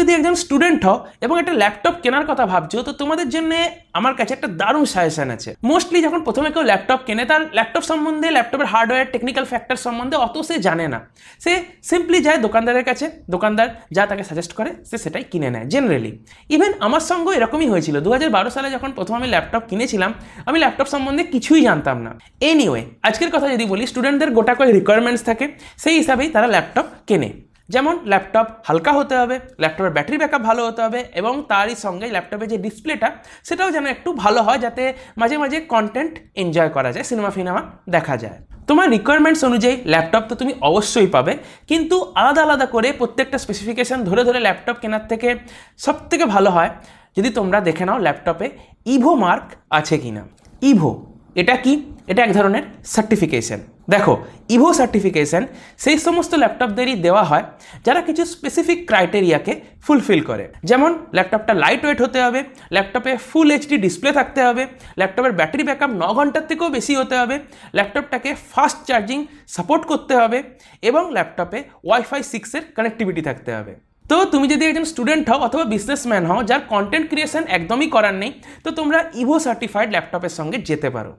যদি একজন স্টুডেন্ট হও এবং একটা ল্যাপটপ কেনার কথা ভাবছো, তো তোমাদের জন্য আমার কাছে একটা দারুণ সাজেশন আছে। মোস্টলি যখন প্রথমে কেউ ল্যাপটপ কেনে, তার ল্যাপটপ সম্বন্ধে, ল্যাপটপের হার্ডওয়্যার, টেকনিক্যাল ফ্যাক্টর সম্বন্ধে অত সে জানে না। সে সিম্পলি যায় দোকানদারের কাছে, দোকানদার যা তাকে সাজেস্ট করে সে সেটাই কিনে নেয় জেনারেলি। ইভেন আমার সঙ্গেও এরকমই হয়েছিল। 2012 সালে যখন প্রথম আমি ল্যাপটপ কিনেছিলাম, আমি ল্যাপটপ সম্বন্ধে কিছুই জানতাম না। এনিওয়ে, আজকের কথা যদি বলি, স্টুডেন্টদের গোটা কয়েক রিকোয়ারমেন্টস থাকে, সেই হিসাবেই তারা ল্যাপটপ কেনে। যেমন ল্যাপটপ হালকা হতে হবে, ল্যাপটপের ব্যাটারি ব্যাকআপ ভালো হতে হবে, এবং তারই সঙ্গে ল্যাপটপের যে ডিসপ্লেটা সেটাও যেন একটু ভালো হয়, যাতে মাঝে মাঝে কন্টেন্ট এনজয় করা যায়, সিনেমা ফিনেমা দেখা যায়। তোমার রিকোয়ারমেন্টস অনুযায়ী ল্যাপটপ তো তুমি অবশ্যই পাবে, কিন্তু আলাদা আলাদা করে প্রত্যেকটা স্পেসিফিকেশান ধরে ধরে ল্যাপটপ কেনার থেকে সবথেকে ভালো হয় যদি তোমরা দেখে নাও ল্যাপটপে ইভো মার্ক আছে কিনা। ইভো এটা কি? এটা এক ধরনের সার্টিফিকেশন। দেখো, ইভো সার্টিফিকেশন সেই সমস্ত ল্যাপটপদেরই দেওয়া হয় যারা কিছু স্পেসিফিক ক্রাইটেরিয়াকে ফুলফিল করে। যেমন ল্যাপটপটা লাইট ওয়েট হতে হবে, ল্যাপটপে ফুল এইচডি ডিসপ্লে থাকতে হবে, ল্যাপটপের ব্যাটারি ব্যাকআপ 9 ঘন্টার থেকেও বেশি হতে হবে, ল্যাপটপটাকে ফাস্ট চার্জিং সাপোর্ট করতে হবে, এবং ল্যাপটপে ওয়াইফাই 6-এর কানেক্টিভিটি থাকতে হবে। তো তুমি যদি একজন স্টুডেন্ট হও অথবা বিজনেসম্যান হও যার কন্টেন্ট ক্রিয়েশন একদমই করার নেই, তো তোমরা ইভো সার্টিফাইড ল্যাপটপের সঙ্গে যেতে পারো।